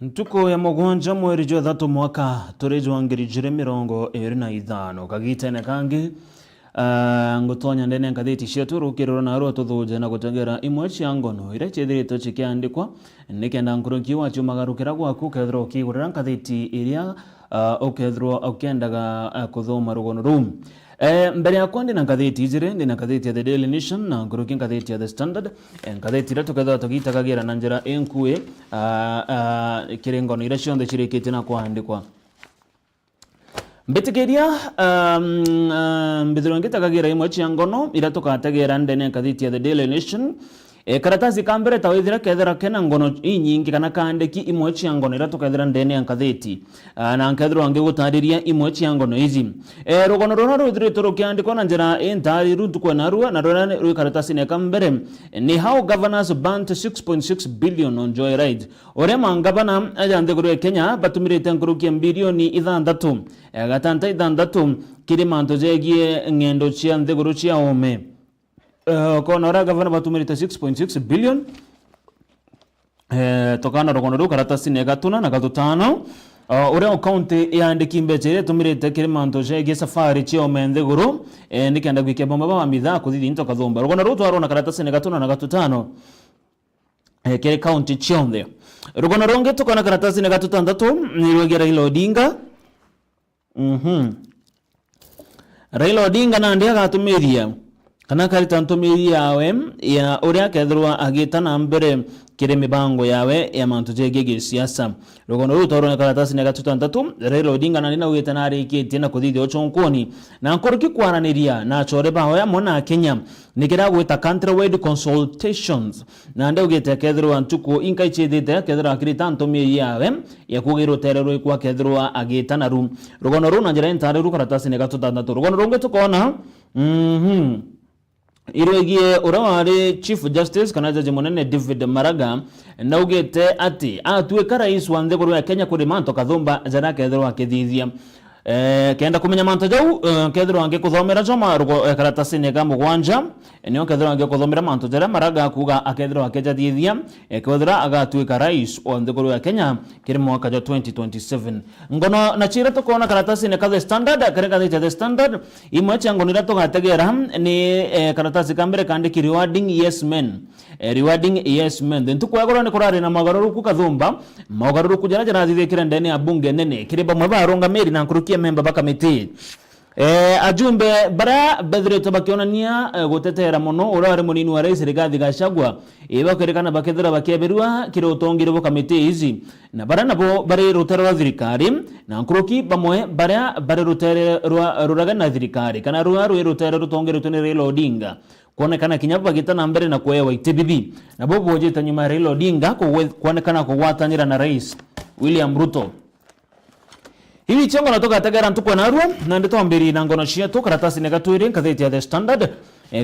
Ntuko ya mugwanja mweri jwa thatu mwaka turijwa ngiri jire mirongo iri na ithano kagitene kangi ngutonya ndene ngathiti ciatu rukiriro na ro tuthuje na gutengera imwe cia ngono ire chithirito chikiandikwa nikenda nkuruki wachu magarukira gwaku kethro kigurira ngathiti iria ukethro ukendaga kuthoma rugono rum. Mbere yakwa ndina ngathiti ijire ndina ngathiti ya The Daily Nation na nguruki ngathiti ya The Standard ngathiti ira tukethwa tugitagagira na njira enkue kirengono ira cionthe cirikite na kwandikwa mbitikiria mbithiro ngitagagira imwe cia ngono ira tukatagira ndene ngathiti ya The Daily Nation karatasi kambere tawithira kethera kena ngono inyingi kana kandiki imwe cia ngono ira tukethera ndene ya ngathiti na nkethero ange gutariria imwe cia ngono izi rugono rona ruthirito rukiandikwa na njira entari rutukwe narua na rona ru karatasi ne kambere ni how governors banned 6.6 billion on joyride orema ngabana ajande guru Kenya batumirite nkurukia bilioni ithandatu gatanta ithandatu kiri manto jegie ngendo cia nthiguru cia ome kona ora gavana batumirite 6.6 billion tokana rogono ru karatasi ne gatuna na gatutano ore county yandiki mbechere tumirite kiri manto jegie safari cia nthiguru nikenda gwikia bomba ba mitha kuthidi into kathomba rogono ru twarona karatasi ne gatuna na gatutano kiri county cionthe rogono ronge tokana karatasi ne gatutandatu ni rwegera Raila Odinga Raila Odinga na ndia gatumiria kana karita ntumiri yawe ya uria kethirwa agita na mbere kire mibango yawe ya mantu jege siasa rogono ru toro na karatasi ne gatutandatu Raila Odinga na nina ugita na arikite na kuthithia ochonkoni na nkoruki kwaraniria na chore baho ya mona Kenya nikira gwita countrywide consultations na nda ugite kethirwa ntuko inkaichithite kethirwa akirita ntumiri yawe ya kugiro terero kwa kethirwa agita na ru rogono ru na njira entare ru karatasi ne gatutandatu rogono runge tukona irwegie urawari Chief Justice kana jaji munene David Maraga na ugete ati atuika rais wa nthiguru ya Kenya kuri manto kathumba jara kethirwa akithithia kenda kumenya manto jau kethirwa ange kuthomera joma rugo karatasi ne gamugwanja enio kethirwa ange kuthomera manto jara Maraga kuga akethirwa akejathithia kethirwa agatuika rais wa nthiguru ya Kenya kiri mwaka wa 2027 ngono na chira tukona karatasi ne The Standard kareka The Standard imwe chango nira tugategera ni karatasi kambere kandiki rewarding yes men then tukwagora ni kurari na magaruruku kathumba magaruruku jara jara thithikira ndene ya bunge nene kiriba mwe baronga meri na nkurukia member bakamiti ajumbe bara bedreto bakionania gutetera muno urare munini wa rais Rigathi Gachagua ibakerekana bakethera bakeberwa kire utongire bo kamiti izi na bara nabo bare rutero wa thirikari na nkuruki bamwe bare rutero ruraga na thirikari kana rutero rutongire tune Raila Odinga kuonekana kinyapa gitana mbere na kuewa itibibi na bobo wajita nyuma Raila Odinga kuonekana kuwatanira na rais William Ruto. Hivi chongo natoka tegera ntukwa narua na ndito mbiri na ngono ciatu karatasi negatwiri ngathiti ya The Standard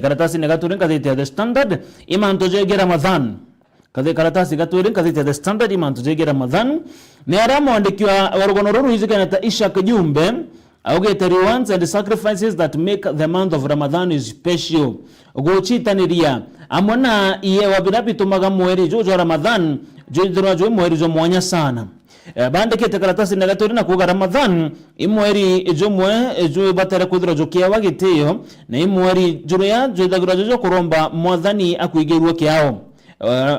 karatasi negatwiri ngathiti ya The Standard imanto jege Ramadhan karatasi gatwiri ngathiti ya The Standard imanto jege Ramadhan ni aramo andikiwa warugono ruru hizikana ta Ishak Jumbe augete rewards and sacrifices that make the month of Ramadan is special gochitaniria amona iye wabirapi tumaga mweri jojo Ramadhan jojo mweri jo mwanya sana bandike karatasi negatori na kuga Ramadhan imweri ejomwe ejo batara kudra jokia wagiteyo na imweri juruya jodagra jojo kuromba mwadhani akuigerwa kiao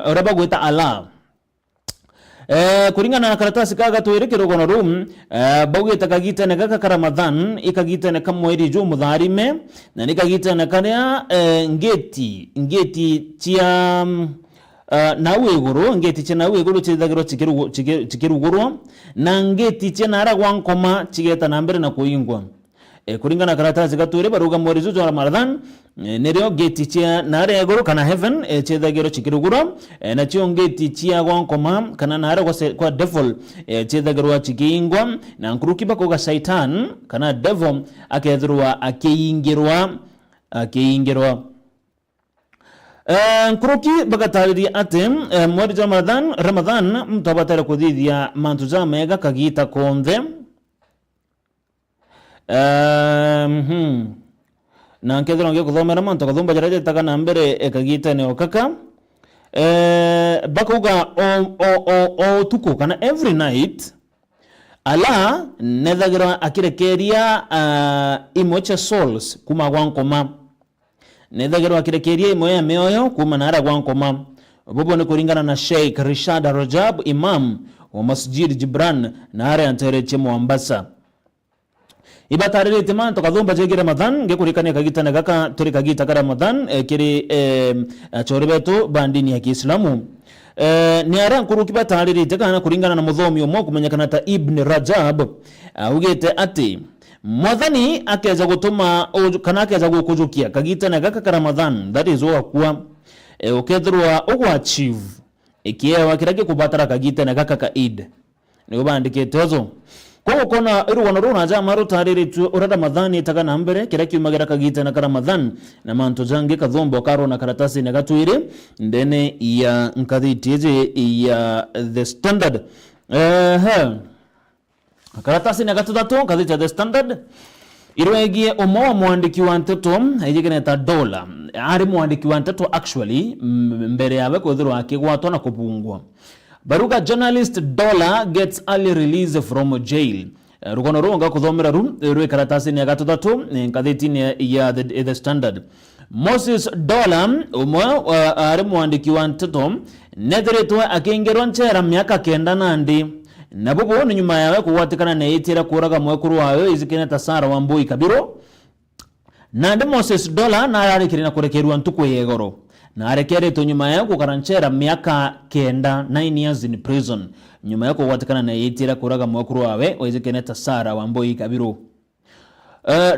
oraba gweta Allah kuringana na karatasi kaga tuirike rogono rum bawita kagita ne kaka Ramadhan ikagita ne kamweri jo mudharime na nikagita ne kana ngeti tia nawe iguru ngeti che nawe iguru chidagiro chikiruguru na ngeti che naragwa nkoma chigeta na mbere na kuingwa kuringana karatasi gature baruga mweri zuzo Ramadhan neryo ngeti che nare iguru kana heaven chidagiro chikiruguru na chio ngeti chia gwa nkoma kana nare kwa devil chidagiro chikingwa na nkuruki bako ga shaitan kana devil akethurwa akeyingirwa nkuruki bagatari ate mweri za Ramadhan mtabatara kuthithia mantu za mega kagita konthe na nkethero nge kuthomera mantu kathumba jaraje taka na mbere kagita ne okaka bakuga o tuko kana every night ala nethagira akirekeria imoche souls kuma gwankoma nethagira akirekeria imo ya meoyo kuma nara gwankoma bobo ne kuringana na Sheikh Rashid Rajab imam wa Masjid Jibran na are antere chemo Mombasa ibatarire tema tokathumba jege Ramadan ngekurikania kagitana gaka turi kagita ka Ramadan kiri chorebeto bandini ya Kiislamu ni ara nkuru kibatarire tekana kuringana na muthomi omwe kumenyekana ta Ibn Rajab ugete ati mwathani akeza gutuma kana akeza gukujukia kagitana gaka ka Ramadan that is okwa ukethirwa achieve ikiewa kirage kubatara kagitana gaka ka Eid ni ubandikete ozo kwa kona iruwana runa ja maru tarire tu ora Ramadhani tagana mbere kira kiumagira kagitana ka Ramadan na manto jange kathombo karo na karatasi na gatuire ndene ya nkadhitije ya The Standard karatasi na gatutatu kadhita The Standard irwegie omo mwandiki wa nteto ejigene ta dola ari mwandiki wa nteto actually mbere yawe kuthirwa akigwatwa na kupungwa baruga journalist Dollar gets early release from jail rugono runga kuthomera rwe karatasi ni gatutatu nkathitini ya the Standard Moses Dollar ari mwandiki wa nteto nethiritwe akingerwa nchera miaka 9 nandi na bubu ni nyuma yawe kuwatikana na itira kuraga mwekuru wawe izikene ta Sarah Wambui Kabiro na Moses Dollar na ararikirina kurekerwa ntuku yegoro na arekereto nyuma yawe kukaranchera miaka 9 years in prison nyuma yawe kuwatikana na itira kuraga mwekuru wawe izikene ta Sarah Wambui Kabiro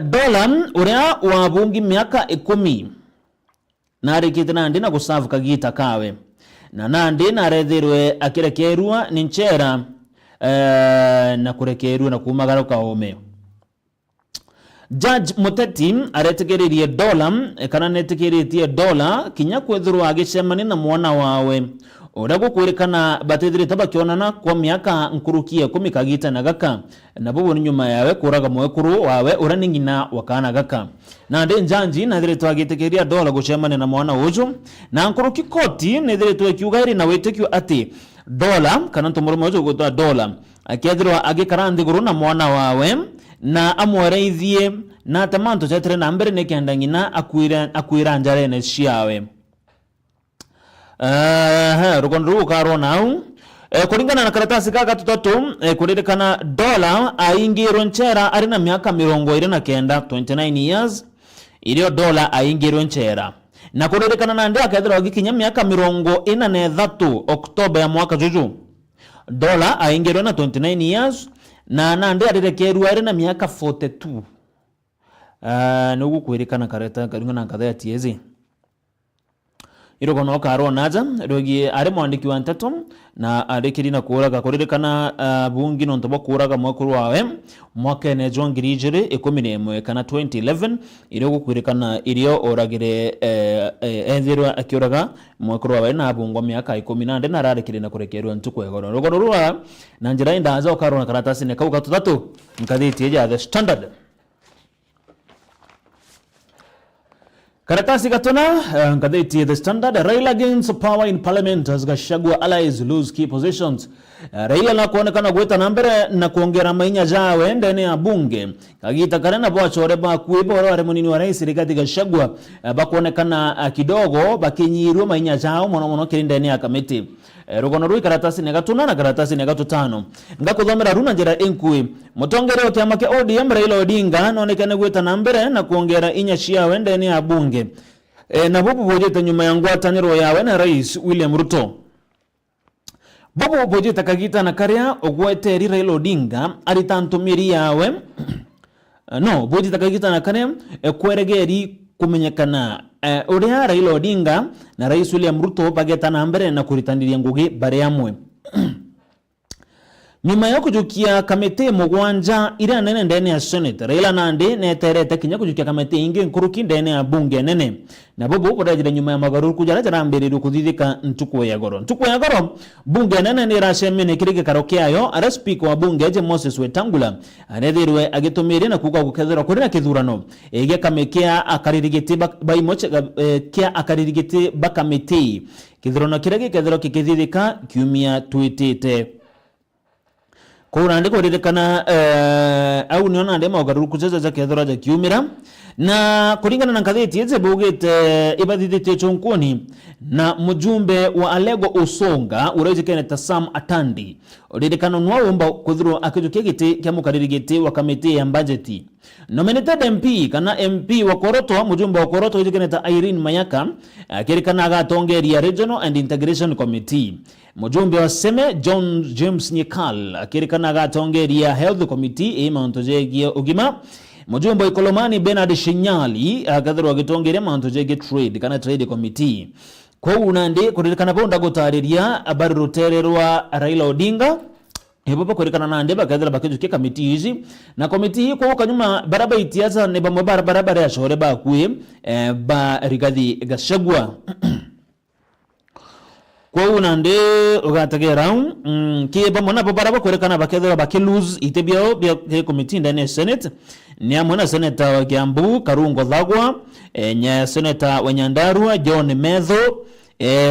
Dollar uria wabungi miaka 10 na arikitana ndina kusavu kagita kawe na nandi na arethirwe akirekerwa ni nchera na kurekerwa na kumagara kaome Judge Muteti aretegererie Dollar kana netegeretie Dollar kinya kwethirwa agicemani na mwana wawe urago kurekana batethire tabakionana kwa miaka nkurukie 10 kagita na gaka na bobo ni nyuma yawe kuraga mwekuru wawe urani ngina wakana gaka na ndi njanji na thire twagitegeria Dollar gucemani na mwana uju na nkuruki koti ne thire twakiugairi na wetekio ati Dollar kana tumurimo uju gutwa Dollar akethirwa agikarandi guru na mwana wawe na amwereithie na tamanto chetre na mbere ne kenda ngina akwira njarene ciawe rugonru karo nau kuringana na karatasi kaka tutatu kuririkana Dollar aingirwo nchera ari na miaka 29 29 years irio Dollar aingirwo nchera na kuririkana na ndia akethirwa gikinya miaka 43 Oktoba ya mwaka juju Dollar aingirwo na 29 years na ndia arirekerwa ari na miaka 42 nugu kuririkana kareta karingana kathaya tiezi irogono karo naja rogi ari mwandiki wa nteto na arikirina kuraga kuririkana bungi no ntobo kuraga mwakuru wawe mwaka ne John Grijere 11 kana 2011 irogo kuririkana irio oragire enzirwa akiuraga mwakuru wawe na bungwa miaka 14 na ararikirina kurekerwa ntuko egoro rogono ruwa na njira indaza okaro na karatasi ne kauka tutatu nkadhiti ya The Standard karatasi gatona ngatheti The Standard Raila gains power in parliament as Gachagua allies lose key positions Raila na kuonekana gweta nambere na kuongera mainya jawe ndene ya bunge kagita karena bwachore ba kuibo wale munini wa rais Rigathi Gachagua bakuonekana kidogo bakinyirwa mainya jao mono kirindene ya kamiti rugono rui karatasi ne gatuna na karatasi ne gatutano ngakuthomera runa njira enkui mutongere okiamake ODM Raila Odinga nonekane gweta nambere na kuongera inya ciawe ndene ya bunge na bubu bojeta nyuma ya ngwataniro yawe na rais William Ruto bubu bojeta kagita na karia ogweteri Raila Odinga aritantumiri yawe no bojeta kagita na karia kweregeri kumenyekana uria Raila Odinga na rais William Ruto bageta na mbere na kuritandiria ngugi bare amwe nyuma ya kujukia kamete mugwanja ira nene ndene ya Senate Raila Nandi neterete kinya kujukia kamete ingi nkuruki ndene ya bunge nene na bobo bodajira nyuma ya magaruruku jara jarambiriru kuthithika ntuko ya goro bunge nene ni rashemene kirige karokyayo ara speaker wa bunge je Moses Wetangula arethirwe agitumire na kuga gukethera kuri na kithurano ege kamekea akaririgite baimoche kia akaririgite bakamete kithurano kirege kethero kikithithika kiumia twitite Kurandi kuririkana au niona ndema ugaruruku za kethora za kiumira na kuringana na ngatheti eze bugite ibathithite chonkoni na mjumbe wa Alego Usonga urejekene ta Sam Atandi uririkana nwaomba kuthiro akijukia giti kya mukaririgiti wa kamiti ya budgeti nominated MP kana MP wa Koroto mjumbe wa Koroto urejekene ta Irene Mayaka akirikana agatongeria Regional and Integration Committee mjumbe wa Seme John James Nyikal akirikana agatongeria Health Committee imanto jegie ugima mjumbe wa Ikolomani Bernard Shinyali akathirwa agitongeria manto jegie trade kana trade committee kwa unandi kuririkana bonda gutariria abari rutererwa Raila Odinga Hebopa kuririkana nande bakathira bakijukia committee hizi na committee hii kwa kanyuma baraba itiaza ne bamwe barabara ya shore bakwe ba Rigathi Gachagua kwa unande ugatagera kiba mona baraba kuririkana bakethira bakilose itebio bya committee ndani ya Senate ni amona Senator wa Kiambu Karungo Thagwa nya Senator wa Nyandarua John Medho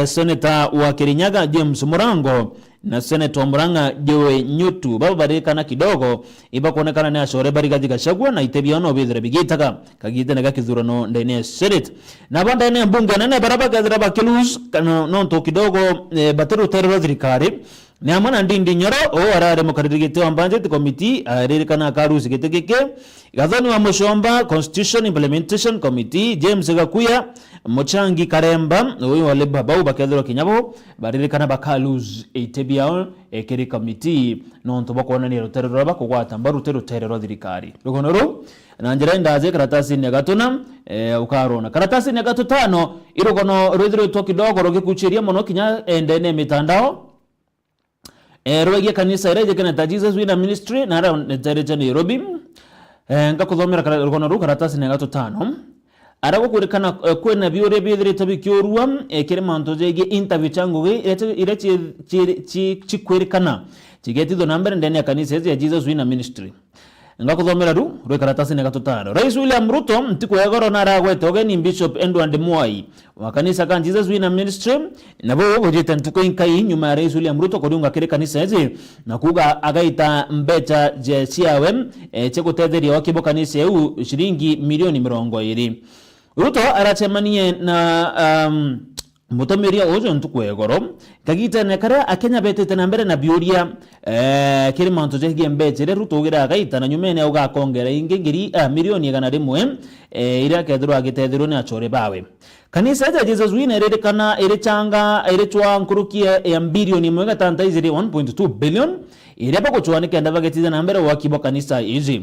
Senator wa Kirinyaga James Murango na Senator Muranga Joe Nyutu baba barikana kidogo iba kuonekana ni ashore Rigathi Gachagua na itebiano bithire bigitaga kagite na gakithurano ndani ya Senate na banda ni bunge nene baraba gathira bakilus no to kidogo bateru terero thirikari ni amana ndindi nyoro arare mukaririgite wa budget committee aririkana karusi gitekeke gathani wa Mushomba Constitution Implementation Committee James Gakuya Mochangi Karemba uyu wale babau bakethero kinyabo baririkana bakalus itebiao ekeri committee no ntoba kuona ni ruterero bakugwata mbarutero terero thirikari rugonoro na njira ndaze karatasi ni gatuna ukarona karatasi ni gatutano irugono rwithiro to kidogo rogikuchiria muno kinya endene mitandao Rwege kanisa ireje kana Jesus Winner Ministry na ara netereje Nairobi ngakuthomera rugono ru karatasi ni gatutano ara gukurikana kwena biore bithire tabikyorwa kire manto jege interview changu ireche chikwirikana chigetitho nambere ndani ya kanisa ya Jesus Winner Ministry ngakuthomera ru karatasi ni gatutano Rais William Ruto mtiko yagoro na aragwete ogeni Bishop Edward Mwai wa kanisa kan Jesus Winner Ministry nabo bogete ntuko inkai nyuma ya Rais William Ruto kodunga kire kanisa ezi na kuga agaita mbecha je ciawe chegutetheria wakibo kanisa eu shilingi milioni 20 Ruto arachemanie na mutomeria ojo ntuko yagoro kagita ne kara akenya betete na mbere na biuria kiri manto jegie mbeche re Ruto gira agaita na nyumene uga kongera ingengiri milioni 100 ira kethiro agitethiro ni achore bawe kanisa ya Jesus Winner erekana erechanga erechwa nkurukia ya bilioni 1.2 billion ire bako chwane kenda bagetiza na mbere wakibo kanisa hizi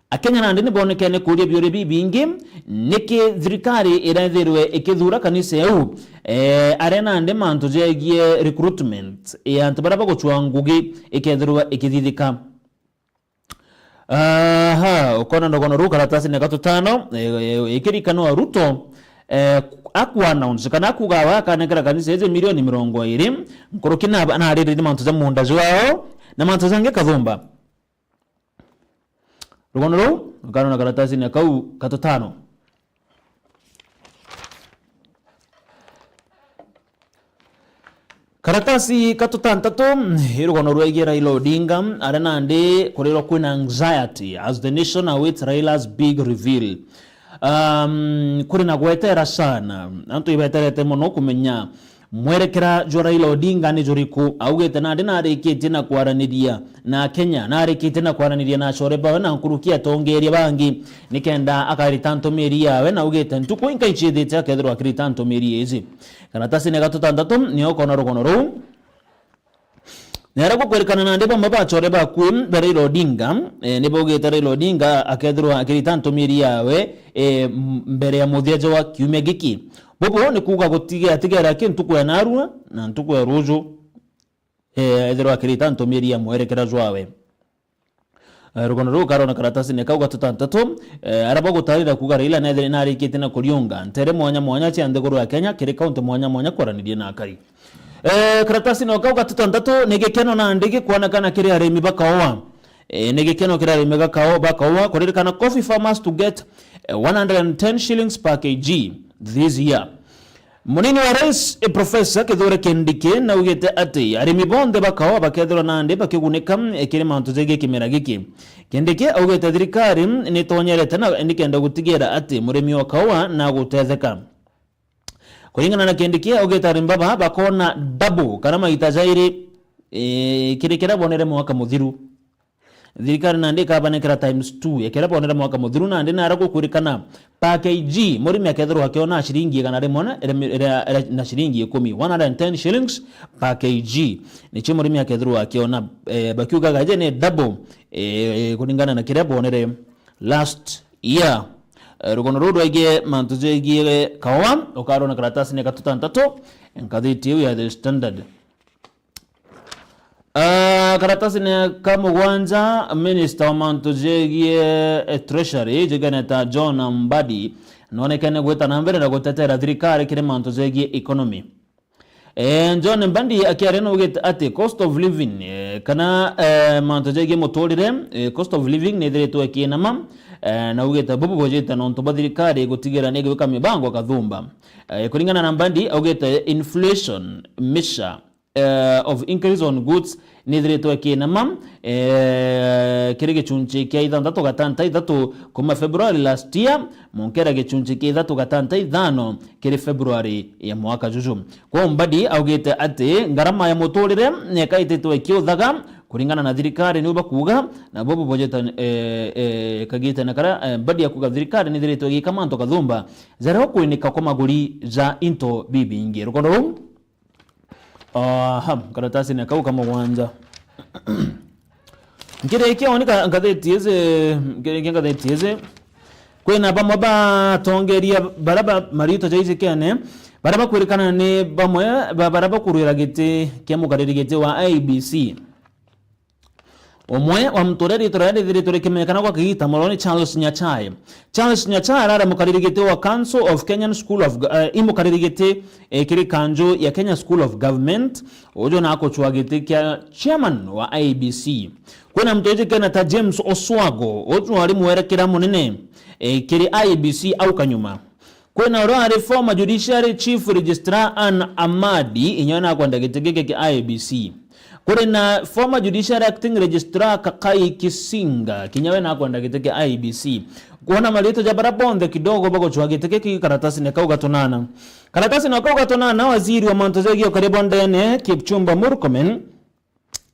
Akenya na ndini bonekane kuria biore bibingi niki thirikari irathirwe ikithura kanisa eu arena nde manto jegie recruitment antabara guchwa ngugi ikethirwa ikithithika ukona ndogono ru karatasi ni gatutano ikirikano Ruto akwa announce kana kugawa kanekera kanisa eze milioni 20 nkorokina na arire manto za munda zwao na manto zange kathumba rugono ru ngano na karatasi ni kau gatutano karatasi katutantatu irugono rwege Raila Odinga arena ndi kurero kwina anxiety as the nation awaits Raila's big reveal kurina gwetera sana antu ibeterete muno kumenya mwerekera jo Raila Odinga ni juriku augete na ndina arikite na kwaraniria na Kenya na arikite na kwaraniria na shoreba na nkurukia tongeria bangi nikenda akaritanto meria yawe na augete ntuko inka ichithite akethirwa akiritanto meria izi karatasi ni gatutandatu ni okona rugono ru nera kwerekana na ndeba mabachore bakwe Raila Odinga nibo ugete Raila Odinga akethirwa akiritanto meria yawe mbere ya muthiejo wa kiumia giki bobo ni kuga gutigera kintu kwa narua na ntuko ya rujo ethero akirita ntumiria mwerekera jwawe rugono ru karona karatasi ne kauga tutantatu araba gutarira kuga Raila na ethero narikite na kuriunga ntere mwanya cia nthiguru ya Kenya kiri kaunti mwanya kwaranirie na akari karatasi no kauga tutantatu nigikeno na ndigi kuonekana kiri arimi bakaoa nigikeno kiri arimi bakaoa kuririkana coffee farmers to get 110 shillings per kg this year. Munini wa rais Professor Kithure Kindiki na ugete ati arimi bonde bakaoa bakethirwa nandi bakigunika ekiri mantu zege kimera giki. Kindiki ugete thirikari ni tonyerete na nikenda gutigira ati murimi wa kaoa na gutetheka. Kuringana na Kindiki ugete arimbaba bakona double kana maita zairi kirikira bonere mwaka muthiru. Thirikari nandi kabanekera times 2 ekera bonera mwaka muthiru nandi nara gukurikana pa kg murimi akethirwa akiona shilingi 100 na shilingi 10 110 shillings per kg nicho murimi akethirwa akiona bakiuga gaje ne double kulingana na kire bonere last year. Rugono rodo ige mantuzegie kawa okarona karatasi ne katutantatu enkadhiti ya The Standard. Karatasi ne kamugwanza Minister wa mantuzegie Treasury jiganeta John Mbadi nonekane gweta na mbere na gutetera thirikari kire mantuzegie economy. John Mbadi akiarena ugete ati cost of living kana mantuzegie muturire cost of living ne thiretwo ekinama na ugete bubu bojeta no ntobathirikari gutigira nege wika mibango kathumba kuringana na Mbadi ugete inflation measure of increase on goods nithiretwo ekinama kiri gicunji kia 6.6 kuma February last year monkera gicunji kia 3.5 kiri February ya mwaka juju. Kwa Mbadi augete ati ngarama ya muturire nekaititwo ekiuthaga kuringana na thirikari ni bakuga na bobo bojeta kagite na kara Mbadi akuga thirikari nithiretwo gikamanto kathumba zero kuinika kwa maguri za into bibi ingi rukono karatasi ne kauka mwanza ngire ikionika ngathetieze kwena bamwe batongeria baraba marito jaize kene baraba kwirikana ni bamwe baraba kurwira gite kia mukariri gite wa IBC omwe wa mtoreri torari thiritore kimekana kwa kigita moroni Charles Nyachai ara mukariri gite wa Council of Kenyan School of imukariri gite kiri kanjo ya Kenya School of Government ojo na ako chwagite kia chairman wa IBC kwena mtoje kana ta James Oswago ojo ari mwerekera munene kiri IBC au kanyuma kwena ro former judiciary chief registrar Ann Amadi inyana kwa ndagitege ki IBC Kurena former judiciary acting registrar Kakai Kisinga kinyawe na kwa ndagitege IBC kuona malito jabara bonde kidogo bako chwagitege ki karatasi ne kauga tonana karatasi ne kauga tonana waziri wa mantozegi okaribonde ne Kipchumba Murkomen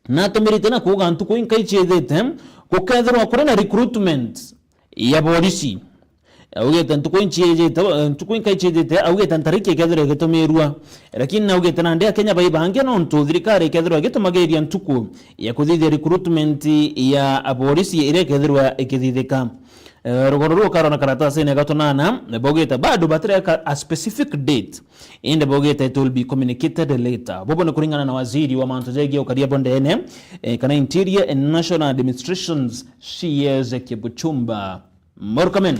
na tumirite na kuga ntuko inkaichedete kukethirwa kurena recruitment ya polisi ugeta ntuko inkaichedete ugeta ntariki kethirwa gitumirwa lakini na ugeta na ndia Kenya baibange no ntu thirikari kethirwa gitumageria ntuko ya kuthithia recruitment ya polisi ire kethirwa ikithithika rugono ruo karona karatasi ne gatonana bogeta bado batreka a specific date in bogeta it will be communicated later bobo ne kuringana na waziri wa mantozegi okaria bonde ene kana interior and national administrations CS Kipchumba Murkomen.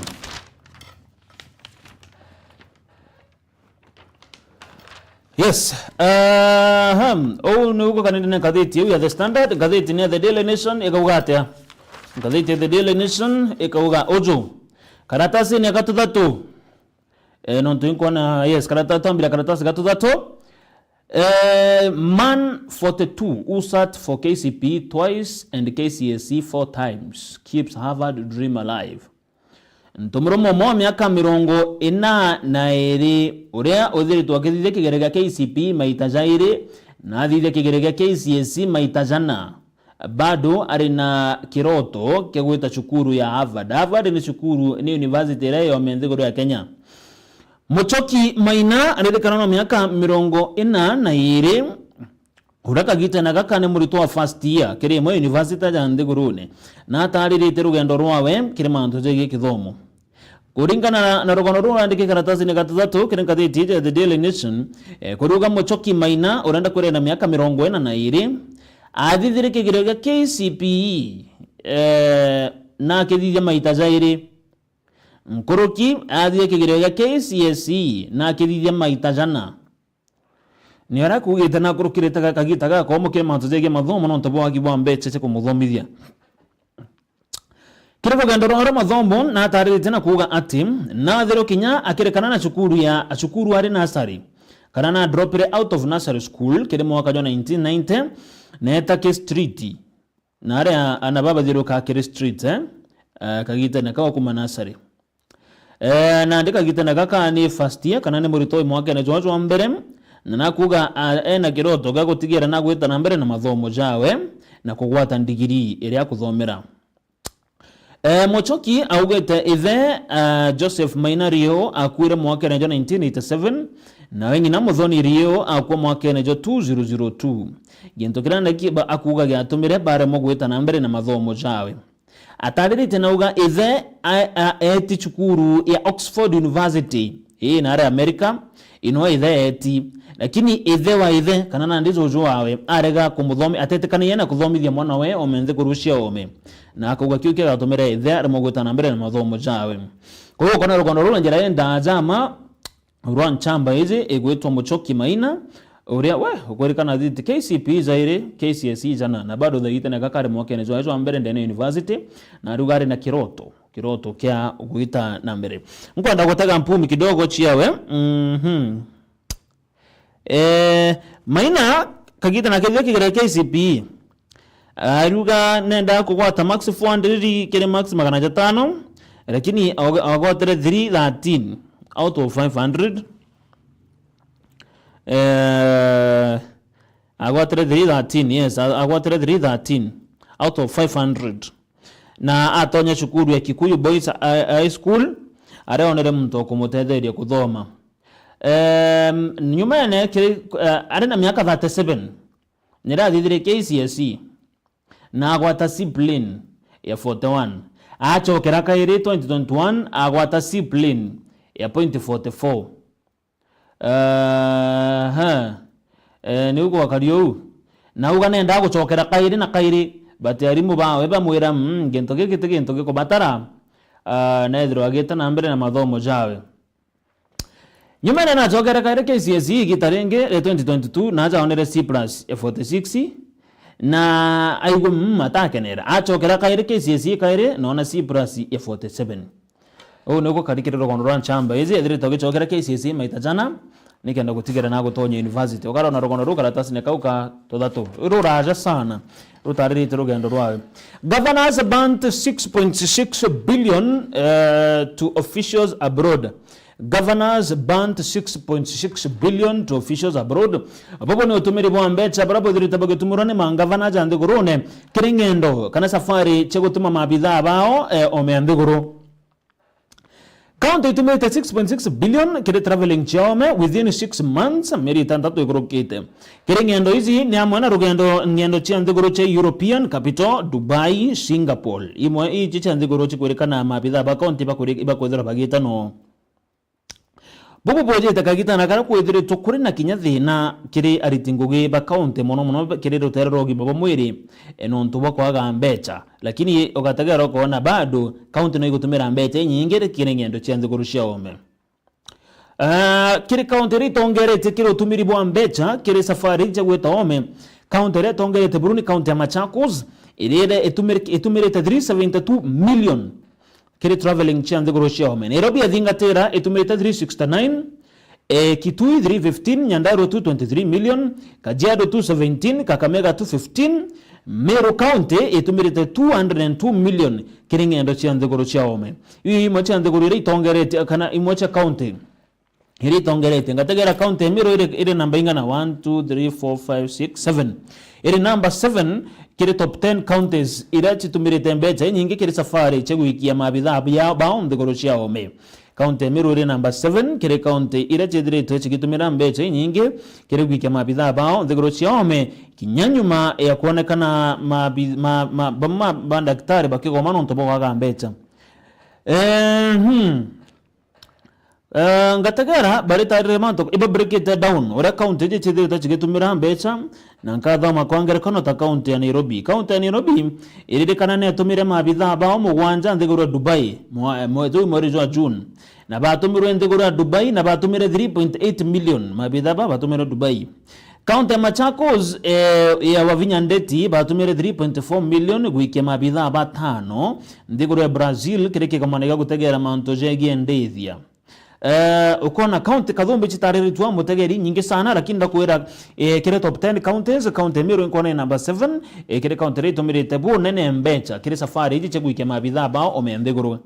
Yes nuko kanene gazeti ya The Standard gazeti ni The Daily Nation ikaugata gazeti The Daily Nation ikauga ojo karatasi ni gatutatu no tuinkona yes karatasi mbira karatasi gatutatu man 42 usat for KCP twice and KCSE 4 times keeps Harvard dream alive. Ntomuromo mo miaka 42 uria uthiritwo akithithia kigerega KCP maita jairi na athithia kigerega KCSE maita jana bado arina kiroto kegwita cukuru ya Harvard. Harvard ni cukuru ni university ya menthiguru ya Kenya. Muchoki Maina aririkana na miaka 42 uraka gita na gakane murito wa first year kiri mo university ya nthigurune na ataririte rugendo rwawe kiri mantuzegi kithomo kuringana na rugono ruo andike karatasi ni gatatu kiri ngathiti The Daily Nation kuruga Muchoki Maina urenda kurena miaka 42 athithire kigerio gia KCPE na kithithia maita jairi. Nkuruki athithire kigerio gia KCSE na kithithia maita jana. Ni ara kugite na kurukirite kagita gako muke mantuzegie mathomo no ntobo wagibwa mbeche kumuthomithia. Kirego gandoro mathomo na taririte na kuga ati na thero kinya akirekana na cukuru ari nursery kana na drop out of nursery school kire mwaka wa 1990 na etake street na ari anababa thero ka kire street kagita na kawa kuma nursery na ndika gita na kaka ni first year kana ni murito mwaka na jwa mbere na kuga ena kiroto ga gutigira na gwita na mbere na mathomo jawe na kugwata ndigiri iri ya kuthomera. Mochoki augete ithe Joseph Maina Rio akwire mwaka wa 1987 na wengi na Muthoni Rio akwa mwaka wa 2002 ginto kirana kiba akuga gyatumire bare mogwita na mbere na mathomo jawe ataririte nauga ithe eti chukuru ya Oxford University na ara America ino ithe eti lakini ithe wa ithe kana na ndizo wawe arega kumuthomi atetekania na kuthomithia mwana we omenze kurushia ome na akauga kiuke gatumire ithe ari mogwita na mbere na mathomo jawe kwa hiyo kona rukondo rura njira enda jama rwa nchamba izi igwitwa Muchoki Maina uria we ukorikana thiti KCPE zaire KCSE jana na bado thaite na kakari mwaka ni zwa mbere ndene university na rugari na kiroto kia gwita na mbere nkwenda gutega mpumi kidogo chiawe Maina kagita na kithio kigere KCPE aruga nenda kugwata max 400 kile max 500 lakini agwatire 313 out of 500 agwatire 313 yes agwatire 313 out of 500 na atonya shukuru ya Kikuyu Boys High School areonere mtu kumutetheria kuthoma nyuma ya arena miaka 37 nirathithire KCSE na agwata C plane ya 41 achokera kairi 2021 agwata C plane ya point 44 ni uko wakario na uga nenda guchokera kairi na kairi but arimu bawe bamwira gento giko batara na ithiro agita na mbere na mathomo jawe nyuma na chokera kairi KCSE gitarenge 2022 na ajaonere C plus ya 46 na aigo matakenera achokera kairi KCSE kairi nona C plus ya 47 nuko karikiriro kono nchamba izi ethire togichokera KCSE maita jana nikenda gutigera na gutonya university ukarona rogono rukaratasi ne kauka tothatu ruraja sana rutaririte rugendo rwawe. Governors bant 6.6 billion to officials abroad. Governors bant 6.6 billion to officials abroad. Apopo ni utumiri bwa mbecha barapo dhirita bagetumurane mangavana jande gurune kiringendo kana safari chegutuma mabidhaa bao omeandhiguru. County itumite 6.6 billion kire traveling chome within 6 months meri tantatu ikurukite. Kire ngendo hizi ni amwana rugendo ngendo chiandhiguru che European capital Dubai Singapore. Imo hii chiandhiguru chikurekana mabidhaa ba county bakwethera bagita no. Bubu boje takagita na kana kwethire tukuri na kinya thina kiri aritingugi ba county mono kiri rutero rogi babo mwiri enonto bakwaga mbecha lakini ogatagera kuona bado county no igutumira mbecha nyingi kiri ngendo chianze kurushia ome kiri county ritongerete kiri utumiri bwa mbecha kiri safari je gweta ome county ritongerete Buruni county ya Machakos irede etumirete 372 million kiri traveling chianze kurushia ome. Nairobi athingatira etumirete 369 Kitui 315 Nyandarua 223 million Kajiado 217 Kakamega 215 Meru County etumirete 202 million kiri ngendo chianze kurushia ome. Hii mocha chianze kurire itongerete kana imocha county hiri tongerete ngategera county Meru ire namba ingana 1 2 3 4 5 6 7 ire number 7 kiri top 10 counties irachi tumirete mbecha nyingi kiri safari cheguikia mabidhaa ya baonde kurushia ome. County Meru ire number 7 kiri county irachi direte chikitumira mbecha nyingi kiri guikia mabidhaa baonde kurushia ome kinyanyuma ya kuonekana daktari bakigoma nonto boga mbecha ngategera bari tarire manto iba break it down ora county je chede ta chigetumira mbecha na nkathoma kwangere kono ta county ya Nairobi. County ya Nairobi iririkana ne atumire mabitha bao mugwanja nthiguru Dubai mwezi wa June na batumirwe nthiguru Dubai na batumire 3.8 million mabitha ba batumire Dubai. County ya Machakos ya Wavinya Ndeti batumire 3.4 million gwikia mabitha batano nthiguru ya Brazil kireke kamanega gutegera manto jegi ndethia. Ukona county kathumbi chitariritwa mutegeri nyingi sana lakini ndakwira kire top 10 counties county miro nkona number 7 kire county rate mirite bu nene mbecha kire safari iji chegwike mabitha bao omendeguru.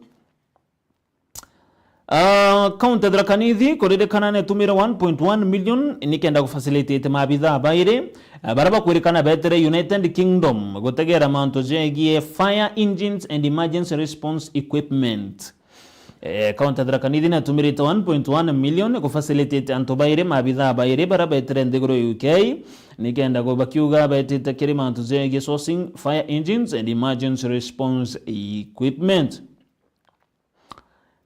County drakanithi korire kanane tumira 1.1 million nikenda kufacilitate mabitha baire baraba kwirikana betere United Kingdom gutegera manto jegie fire engines and emergency response equipment. County drakanithi na tumirite 1.1 million kufacilitate antobaire mabitha baire baraba betere ndiguro UK nikenda go bakiuga betete kirima manto jegie sourcing fire engines and emergency response equipment.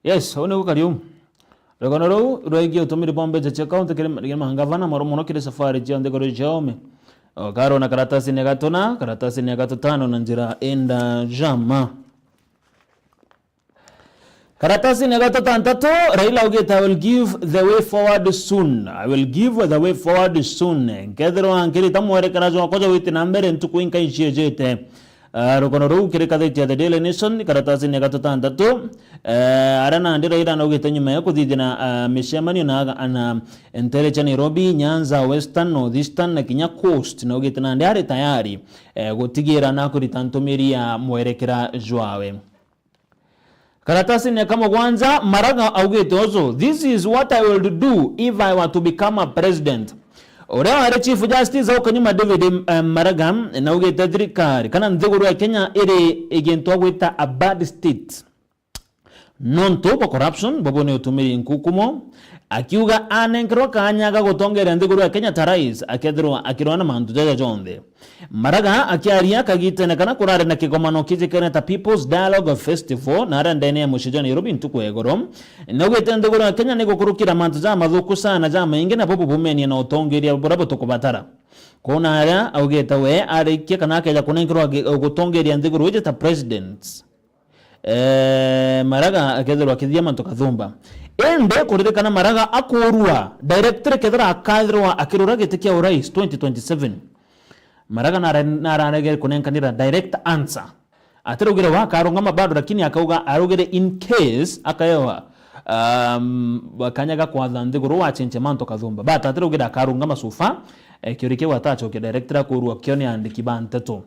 Yes, one ko karium. Regonoro roigi utumiri bombe je county kile mahangavana maromono kile safari je ndegoro jaume. Karo na karatasi ne gatona, karatasi ne gatotano na njira enda jama. Karatasi ne gatotantatu Raila ugeta I will give the way forward soon. I will give the way forward soon. Ngedero ankiri tamwere karajo koja witi nambere ntukuinka injejete. Rokonoro kirikadhitia the Daily Nation karatasi ne gatotantatu arana ndira ira na ugeta nyuma ya kuthithina mishemanio na Enterecha Nairobi Nyanza Western Northeastern na Kinya Coast na ugeta na ndari tayari gutigira na kuritantumiria mwerekera jwawe. Karatasi ne kama kwanza Maraga augete also this is what I will do if I were to become a president. Ora are Chief Justice au kanyuma David Maraga na ugete thirikari kana nthiguru ya Kenya iri igentwa gwita a bad state non to corruption babone utumiri nkukumo akiuga anenkro kanyaga gutongera nthiguru ya Kenya tarais akirwana mantu jaja jonde. Maraga akiaria kagitene kana kurare na kigomano kijikene ta People's Dialogue Festival na randene ya mushijani Nairobi ntukwegoro na ugete nthiguru ya Kenya niko kurukira mantu za mathuku sana za maingi na popo bumeni na utongeria burabo tukubatara kona ara augeta we arikia kana keja kunenkro gutongeria nthiguru wije ta presidents. Maraga akethirwa akithia mantu kathumba ende kuririkana Maraga akorua director kethira akathirwa akirura gitikia urais 2027 Maraga naranege kunenkanira direct answer atirugire wakarunga mabado lakini akauga arugire in case akayewa wakanyaga kwa nthiguru wa chenche mantu kathumba but atirugire akarunga masufa kiurike watacho ke director akorua kioni andiki banteto.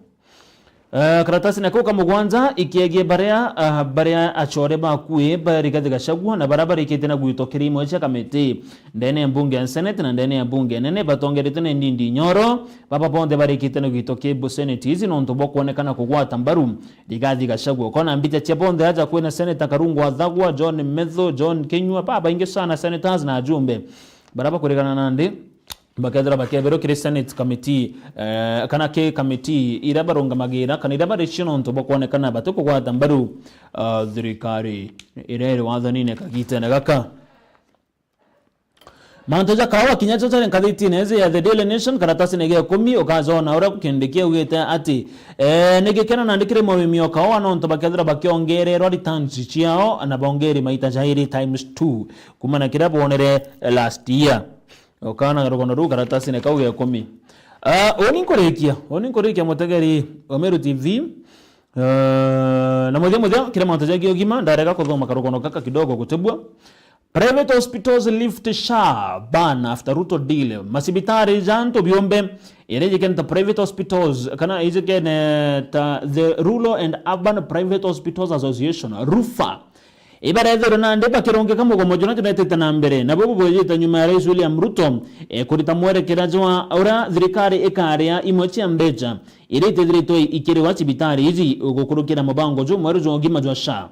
Karatasi na kuka mugwanza ikiege barea achore bakue Rigathi Gachagua na barabara ikitena gwitokiri moja kamete ndene ya bunge ya Senate na ndene ya bunge nene batongerete ndindi Nyoro baba bonde bari ikitena gwitoke bu Senate hizi no ntobo kuonekana kugwata mbaru Rigathi Gachagua kona mbita cha bonde haja kuena Senator Karungu Athagwa John Metho John Kenyua baba inge sana senators na ajumbe baraba kuregana nande bakadra bakebero kire Senate committee kana ke committee irabaronga magira kana irabarishino ntobo kuonekana batuko kwa tambaru thirikari irere wathani ne kagita na gaka mantoja kawa kinyacho cha nkathiti neze ya The Daily Nation karatasi nege 10 okazona ora kukendekia ugeta ati negekena nandikire mawimio kawa no ntobakadra bakiongererwa returns chiao na bongeri maita jairi times 2 kumana kirabo onere last year okana rogonoru karatasi ne kauge 10 oninkorekia mutegeri Omeru TV na moja kile mantoja giogima ndarega kuthoma karogono kaka kidogo gutebwa. Private hospitals lift SHA ban after Ruto deal. Masibitari janto biombe irejikene ta private hospitals kana ijikene ta the Rural and Urban Private Hospitals Association RUFA. Ibaradhero na ndeba kironge kama gomojo na kinatete na mbere na bobo boyeta nyuma ya Rais William Ruto kurita mwere kirajwa aura thirikari ikaria imochi ambeja irete dirito ikiri wa sibitari hizi gukurukira mabango jo mwere jo ngima jo SHA.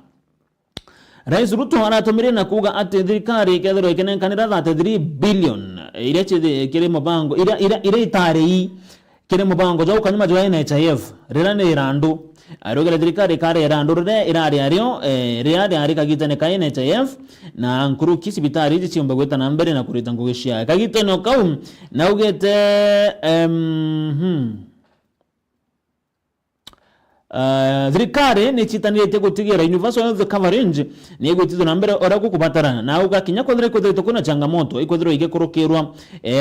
Rais Ruto anatumire na kuga ati thirikari kethero ikenenkanira 3 billion ireche kire mabango ira itari kire mubango jo kanyuma jo NHIF rira ni irandu arogera thirikari kare irandu rire irari ario riari ari kagitane ka NHIF na nkuru kisibitari ici ciomba gweta na mbere na kurita ngugishia kagitane kau na ugete thirikari ni chitanirite gutigira universal health coverage ni gwitithwo na mbere ora gukubatarana na ugakinya kwethire kwithirite kuna changamoto ikwithirwo igikurukirwa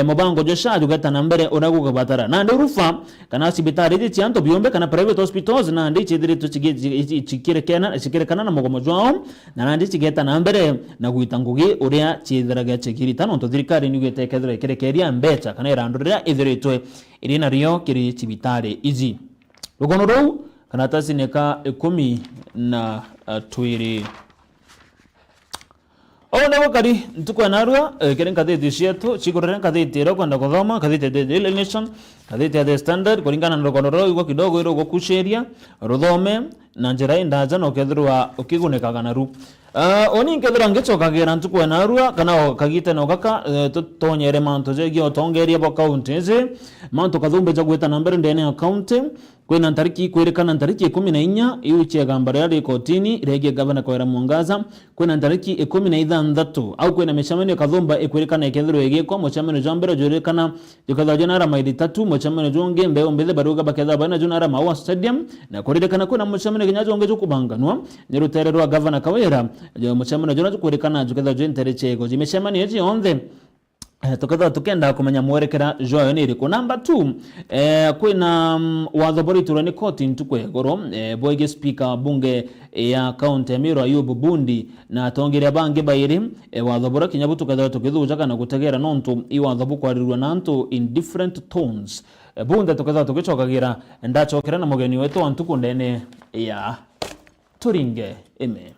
mubango jo SHA ugeta na mbere ora gukubatarana na ndi rufa kana sibitari ici cianto biombe kana private hospitals na ndi chithirite chikirekana na mugomo jwao na ndi chigeta na mbere na gwita ngugi uria chithiraga chikirita no thirikari ni gwetekethira ikirekeria mbeca kana irandurira ithiritwe irina rio kiri sibitari ici rugono rou kana tasineka 12 Ona wakari ntukwa narua keren katheti cietu chigorera katheti ro kwenda kuthoma katheti the Daily Nation katheti the Standard kuringana na rugono igwa kidogo iro gukusheria ruthome na njira indaja no kethirwa ukigunekaga naru oni nkethira ngicokagira ntukwa narua kana kagite no gaka tonyere manto jegi otongeria bo counties manto kathumbe jagweta na mbere ndene account kwena ntariki kwerekana ntariki 14 iu chiagamba ya kotini rege governor Kwera Mwangaza kwena ntariki 16 au kwena meshamene kathumba ekwerekana ekethiro egekwa mochamene jambere jorekana jukatha jonara maili 3 mochamene jonge mbeo mbele baruga baketha bana jonara mawa stadium na korekana kwena mochamene kinyajo onge jokubanganwa nyerutere rwa governor Kawira mochamene jona kwerekana jukatha jentere chego jimeshamane eji onde tukenda kumenya mwerekera joyo niri ko number 2 kwina wathobori turani koti ntukwe goro boyge speaker bunge ya county Emiro Ayubu Bundi na tongeria bange bairi wathobora kinyabutu kadha tukithuja kana gutegera nontu iwathobu kwarirwa nantu in different tones bunda tukatha tugicokagira ndacokera na mugeni wetu antuku ndene ya turinge eme